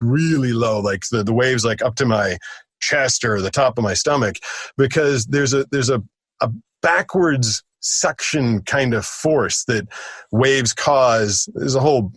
really low, like the waves like up to my chest or the top of my stomach, because there's a backwards suction kind of force that waves cause. There's a whole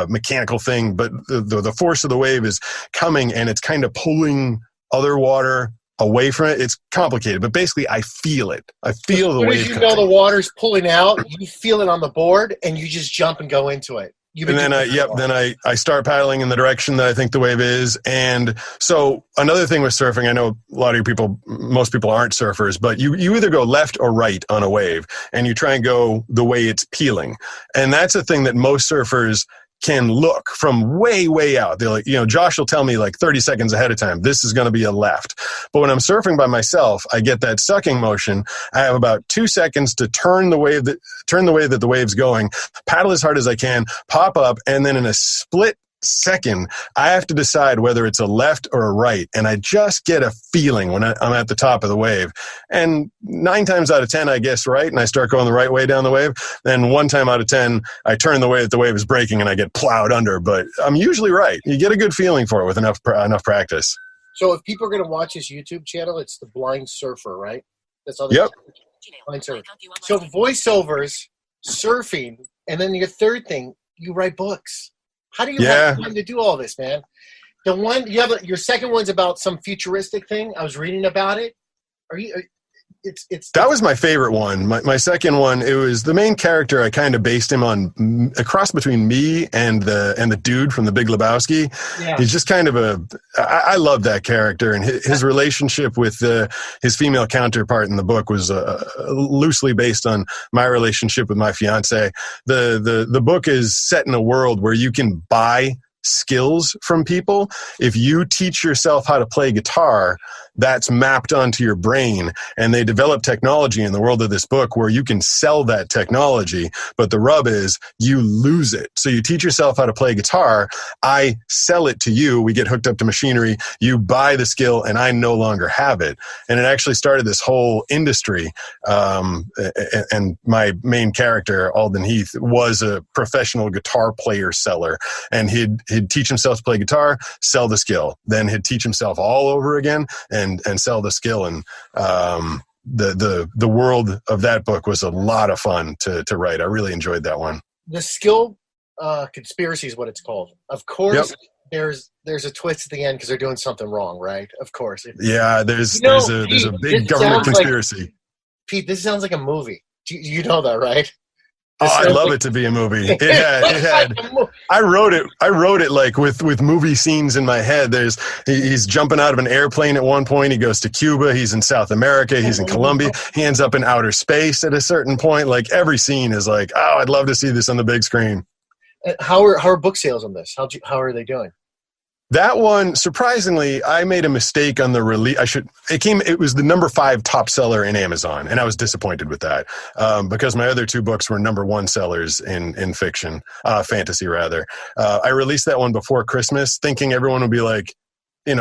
mechanical thing, but the force of the wave is coming and it's kind of pulling other water away from it. It's complicated, but basically I feel it. I feel the wave. As soon as you know the water's pulling out, you feel it on the board and you just jump and go into it. And then I start paddling in the direction that I think the wave is. And so another thing with surfing, I know a lot of most people aren't surfers, but you either go left or right on a wave and you try and go the way it's peeling. And that's a thing that most surfers can look from way, way out. They're like, Josh will tell me like 30 seconds ahead of time, this is going to be a left. But when I'm surfing by myself, I get that sucking motion. I have about 2 seconds to turn the way that the wave's going, paddle as hard as I can, pop up, and then in a split second, I have to decide whether it's a left or a right. And I just get a feeling when I'm at the top of the wave. And 9 times out of 10, I guess right, and I start going the right way down the wave. Then 1 time out of 10, I turn the way that the wave is breaking and I get plowed under. But I'm usually right. You get a good feeling for it with enough practice. So if people are going to watch this YouTube channel, it's The Blind Surfer, right? That's all. Yep. Blind Surfer. So voiceovers, surfing, and then your third thing, you write books. How do you have time to do all this, man? The one your second one's about some futuristic thing. I was reading about it. That was my favorite one. My second one, it was the main character. I kind of based him on a cross between me and the dude from The Big Lebowski. Yeah. He's just kind of I love that character, and his relationship with his female counterpart in the book was loosely based on my relationship with my fiance. The book is set in a world where you can buy skills from people. If you teach yourself how to play guitar, that's mapped onto your brain, and they develop technology in the world of this book where you can sell that technology, but the rub is you lose it. So you teach yourself how to play guitar, I sell it to you, we get hooked up to machinery, you buy the skill, and I no longer have it. And it actually started this whole industry, and my main character, Alden Heath, was a professional guitar player seller, and he'd teach himself to play guitar, sell the skill, then he'd teach himself all over again and sell the skill. And the world of that book was a lot of fun to write. I really enjoyed that one. The skill conspiracy is what it's called. Of course, there's a twist at the end because they're doing something wrong, right? Of course. There's a big government conspiracy. Pete, this sounds like a movie. You know that, right? I'd love it to be a movie. It had. I wrote it like with movie scenes in my head. He's jumping out of an airplane at one point. He goes to Cuba. He's in South America. He's in Colombia. He ends up in outer space at a certain point. Like every scene is like, oh, I'd love to see this on the big screen. How are book sales on this? How are they doing? That one, surprisingly, I made a mistake on the release. It was the number 5 top seller in Amazon, and I was disappointed with that because my other 2 books were number 1 sellers in fiction, fantasy rather. I released that one before Christmas, thinking everyone would be like,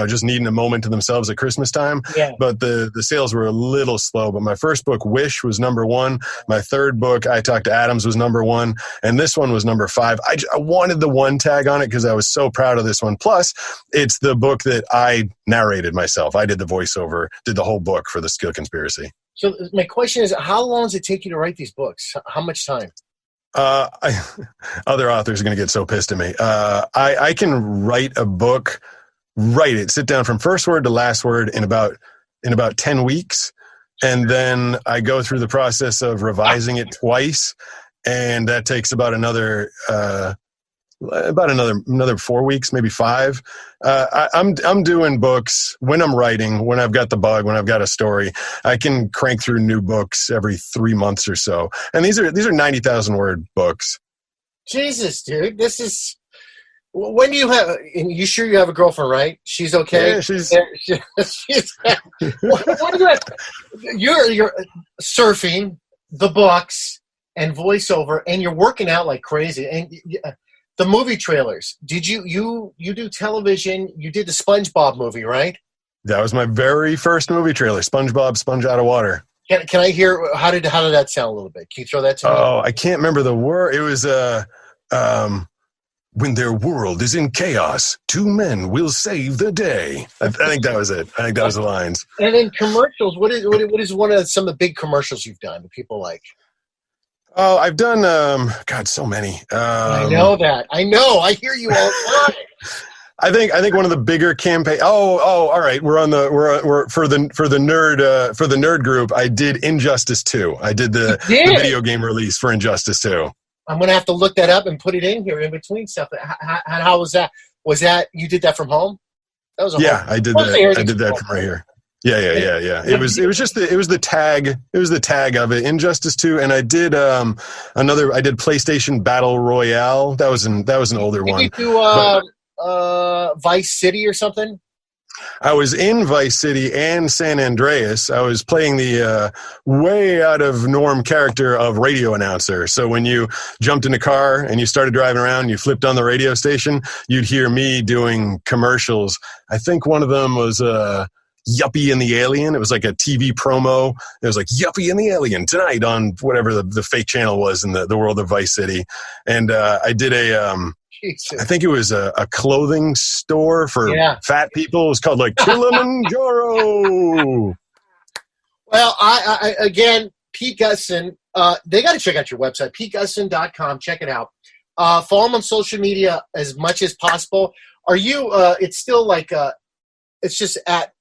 just needing a moment to themselves at Christmas time. Yeah. But the sales were a little slow. But my first book, Wish, was number 1. My third book, I Talked to Adams, was number 1. And this one was number 5. I wanted the 1 tag on it because I was so proud of this one. Plus, it's the book that I narrated myself. I did the voiceover, did the whole book for The Skill Conspiracy. So my question is, how long does it take you to write these books? How much time? Other authors are going to get so pissed at me. I can write a book, sit down from first word to last word in about 10 weeks. And then I go through the process of revising it twice. And that takes about another 4 weeks, maybe 5. I'm doing books when I'm writing, when I've got the bug, when I've got a story. I can crank through new books every 3 months or so. And these are 90,000 word books. Jesus, dude, this is. When do you have? You sure you have a girlfriend, right? She's okay. Yeah, she's. What do you have? You're surfing, the books, and voiceover, and you're working out like crazy. And the movie trailers. Did you do television? You did the SpongeBob movie, right? That was my very first movie trailer. SpongeBob, Sponge Out of Water. Can I hear? How did that sound a little bit? Can you throw that to me? Oh, I can't remember the word. It was when their world is in chaos, two men will save the day. I think that was it. I think that was the lines. And then commercials. What is one of some of the big commercials you've done that people like? Oh, I've done, God, so many. I know that. I know. I hear you all the time. I think one of the bigger campaign. All right. We're for the nerd group. I did Injustice 2. I did the video game release for Injustice 2. I'm gonna have to look that up and put it in here in between stuff. How was that? Was that you did that from home? That was I did that. I did that from right here. Yeah. It was just the tag. It was the tag of it. Injustice 2, and I did I did PlayStation Battle Royale. That was an older one. Did you do Vice City or something? I was in Vice City and San Andreas. I was playing the way out of norm character of radio announcer. So when you jumped in a car and you started driving around, you flipped on the radio station, you'd hear me doing commercials. I think one of them was Yuppie and the Alien. It was like a TV promo. It was like Yuppie and the Alien tonight on whatever the fake channel was in the world of Vice City. And I did I think it was a clothing store for fat people. It was called like Kilimanjaro. Well, I again, Pete Gustin, they got to check out your website, PeteGustin.com. Check it out. Follow him on social media as much as possible. Are you, it's still like, it's just at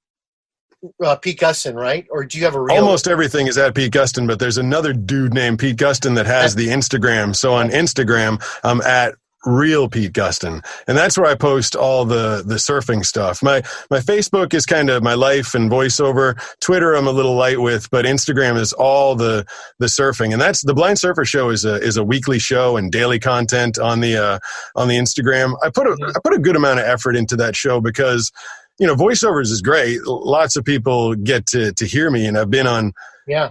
Pete Gustin, right? Or do you have a real? Almost everything is at Pete Gustin, but there's another dude named Pete Gustin that has the Instagram. So on Instagram, I'm at Real Pete Gustin, and that's where I post all the surfing stuff. My Facebook is kind of my life and voiceover. Twitter I'm a little light with, but Instagram is all the surfing, and that's the Blind Surfer Show is a weekly show and daily content on the Instagram. I put a good amount of effort into that show because voiceovers is great. Lots of people get to hear me, and I've been on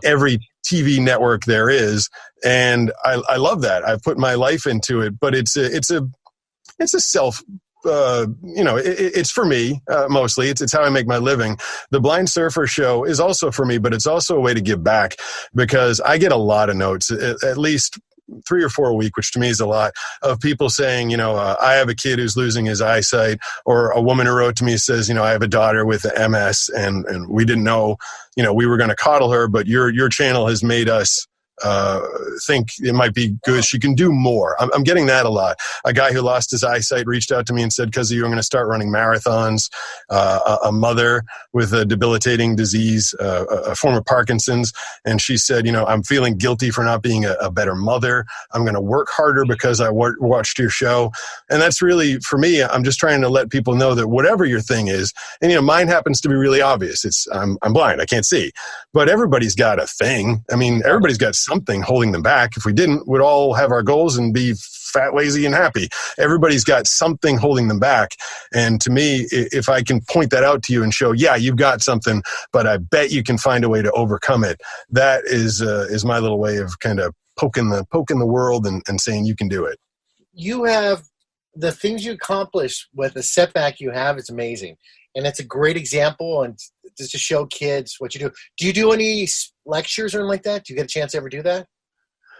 every TV network there is, and I love that. I've put my life into it, but it's a self, it's for me mostly. It's how I make my living. The Blind Surfer Show is also for me, but it's also a way to give back because I get a lot of notes, at least 3 or 4 a week, which to me is a lot, of people saying, I have a kid who's losing his eyesight, or a woman who wrote to me says, I have a daughter with MS and we didn't know, we were going to coddle her, but your channel has made us think it might be good. She can do more. I'm getting that a lot. A guy who lost his eyesight reached out to me and said, because of you, I'm going to start running marathons. A mother with a debilitating disease, a form of Parkinson's. And she said, I'm feeling guilty for not being a better mother. I'm going to work harder because I watched your show. And that's really, for me, I'm just trying to let people know that whatever your thing is, and mine happens to be really obvious. I'm blind. I can't see. But everybody's got a thing. I mean, everybody's got something holding them back. If we didn't, we'd all have our goals and be fat, lazy, and happy. Everybody's got something holding them back. And to me, if I can point that out to you and show, you've got something, but I bet you can find a way to overcome it. That is my little way of kind of poking the world and saying you can do it. You have the things you accomplish with the setback you have is amazing. And it's a great example, and just to show kids what you do. Do you do any lectures or anything like that? Do you get a chance to ever do that?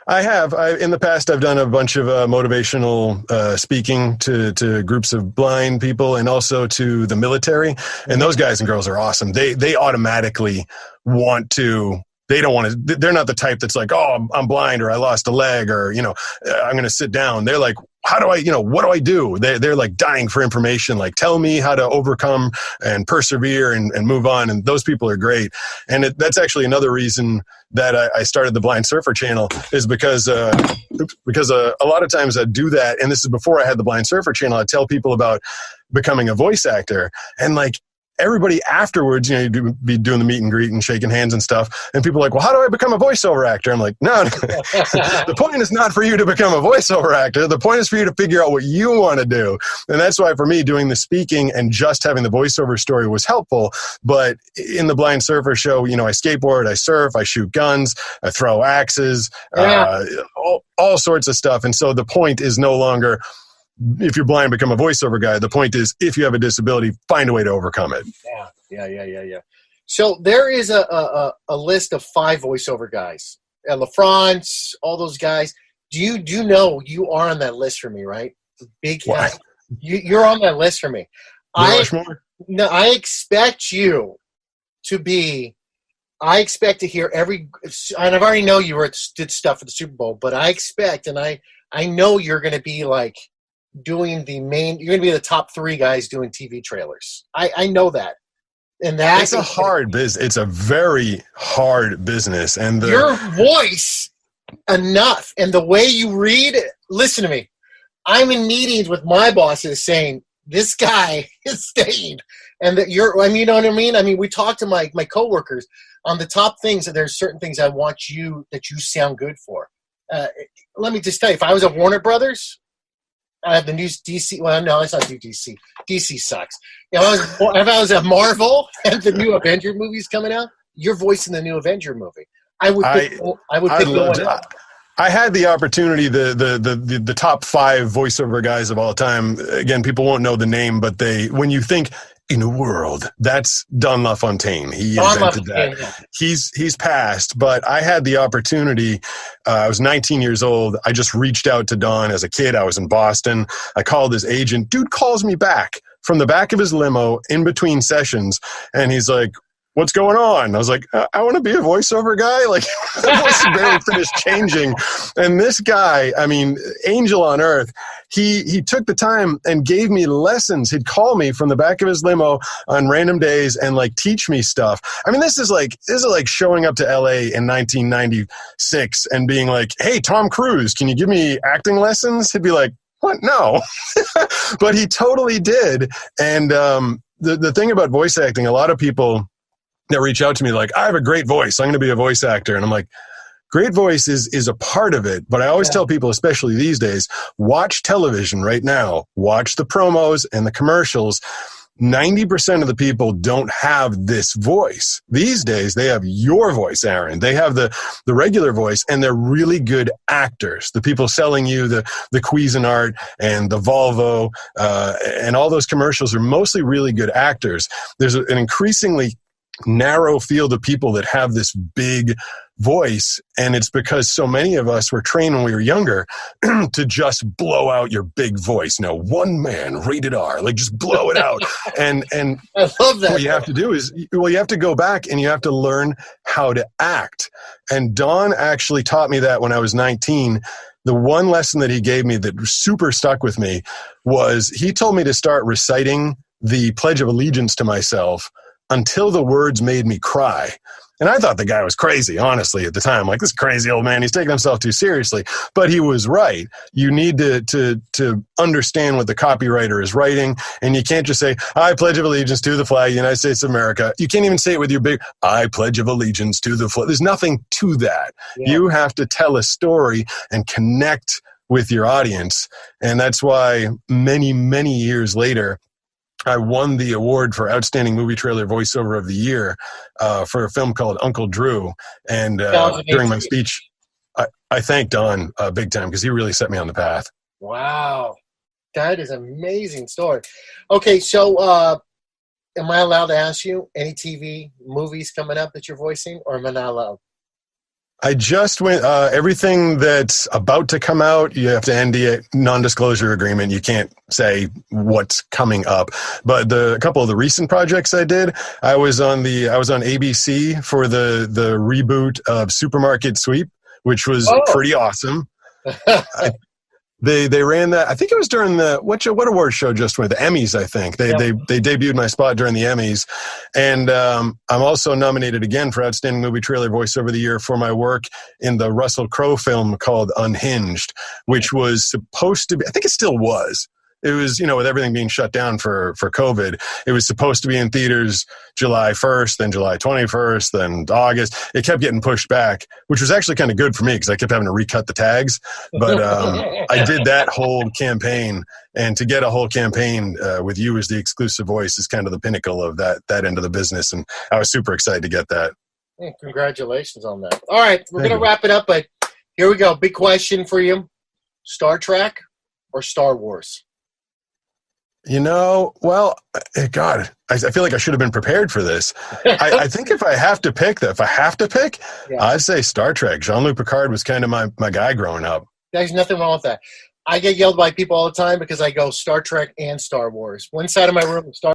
I have. In the past, I've done a bunch of motivational speaking to groups of blind people and also to the military. And those guys and girls are awesome. They automatically want to. They don't want to. They're not the type that's like, oh, I'm blind, or I lost a leg, or I'm going to sit down. They're like, how do I, what do I do? They're like dying for information. Like, tell me how to overcome and persevere and move on. And those people are great. And that's actually another reason that I started the Blind Surfer channel, is because a lot of times I do that. And this is before I had the Blind Surfer channel. I tell people about becoming a voice actor, and like, everybody afterwards, you'd be doing the meet and greet and shaking hands and stuff. And people are like, well, how do I become a voiceover actor? I'm like, no. The point is not for you to become a voiceover actor. The point is for you to figure out what you want to do. And that's why for me, doing the speaking and just having the voiceover story was helpful. But in the Blind Surfer Show, I skateboard, I surf, I shoot guns, I throw axes, all sorts of stuff. And so the point is no longer, if you're blind, become a voiceover guy. The point is, if you have a disability, find a way to overcome it. Yeah. So there is a list of 5 voiceover guys. LaFrance, all those guys. Do you know you are on that list for me, right? Big hat. You're on that list for me. I expect you to be. I expect to hear and I've already know you did stuff for the Super Bowl, but I expect, and I know you're going to be like doing you're going to be the top 3 guys doing TV trailers. I know that. And it's a hard business. It's a very hard business. And your voice enough. And the way you read, listen to me. I'm in meetings with my bosses saying, this guy is staying. And that you know what I mean? I mean, we talk to my coworkers on the top things, that there's certain things I want that you sound good for. Let me just tell you, if I was at Warner Brothers, I have the new DC. Well, no, let's not do DC. DC sucks. If I was at Marvel and the new Avenger movie's coming out, you're voicing the new Avenger movie. I would pick no one else. I had the opportunity, the top 5 voiceover guys of all time. Again, people won't know the name, but when you think in a world, that's Don LaFontaine. He invented that. Yeah. He's passed, but I had the opportunity. I was 19 years old. I just reached out to Don as a kid. I was in Boston. I called his agent. Dude calls me back from the back of his limo in between sessions, and he's like, what's going on? I was like, I want to be a voiceover guy. Like, the voice barely finished changing. And this guy, I mean, angel on earth, he took the time and gave me lessons. He'd call me from the back of his limo on random days and like teach me stuff. I mean, this is like showing up to LA in 1996 and being like, hey, Tom Cruise, can you give me acting lessons? He'd be like, what? No. But he totally did. And the thing about voice acting, a lot of people that reach out to me like, I have a great voice, I'm going to be a voice actor. And I'm like, great voice is a part of it. But I always tell people, especially these days, watch television right now. Watch the promos and the commercials. 90% of the people don't have this voice. These days, they have your voice, Aaron. They have the regular voice, and they're really good actors. The people selling you the Cuisinart and the Volvo and all those commercials are mostly really good actors. There's an increasingly narrow field of people that have this big voice, and it's because so many of us were trained when we were younger to just blow out your big voice. No, one man, rated R, like just blow it out. And I love that. What you have to do is, you have to go back and you have to learn how to act. And Don actually taught me that when I was 19. The one lesson that he gave me that super stuck with me was he told me to start reciting the Pledge of Allegiance to myself until the words made me cry. And I thought the guy was crazy, honestly, at the time. Like, this crazy old man, he's taking himself too seriously. But he was right. You need to understand what the copywriter is writing. And you can't just say, I pledge of allegiance to the flag of the United States of America. You can't even say it with your big, I pledge of allegiance to the flag. There's nothing to that. Yeah. You have to tell a story and connect with your audience. And that's why many, many years later, I won the award for Outstanding Movie Trailer Voiceover of the Year for a film called Uncle Drew. And during my speech, I thanked Don big time because he really set me on the path. Wow. That is an amazing story. Okay, so am I allowed to ask you any TV movies coming up that you're voicing, or am I not allowed? I just went, everything that's about to come out, you have to NDA, non-disclosure agreement. You can't say what's coming up. But a couple of the recent projects I did, I was on ABC for the reboot of Supermarket Sweep, which was pretty awesome. They ran that. I think it was during the what award show just went? The Emmys, I think. They debuted my spot during the Emmys, and I'm also nominated again for Outstanding Movie Trailer Voiceover of the Year for my work in the Russell Crowe film called Unhinged, which was supposed to be. I think it still was. It was, with everything being shut down for COVID, it was supposed to be in theaters July 1st, then July 21st, then August. It kept getting pushed back, which was actually kind of good for me because I kept having to recut the tags. But I did that whole campaign, and to get a whole campaign with you as the exclusive voice is kind of the pinnacle of that end of the business. And I was super excited to get that. Congratulations on that. All right, we're going to wrap it up, but here we go. Big question for you. Star Trek or Star Wars? Well, God, I feel like I should have been prepared for this. I think if I have to pick, I'd say Star Trek. Jean-Luc Picard was kind of my guy growing up. There's nothing wrong with that. I get yelled by people all the time because I go Star Trek and Star Wars. One side of my room is Star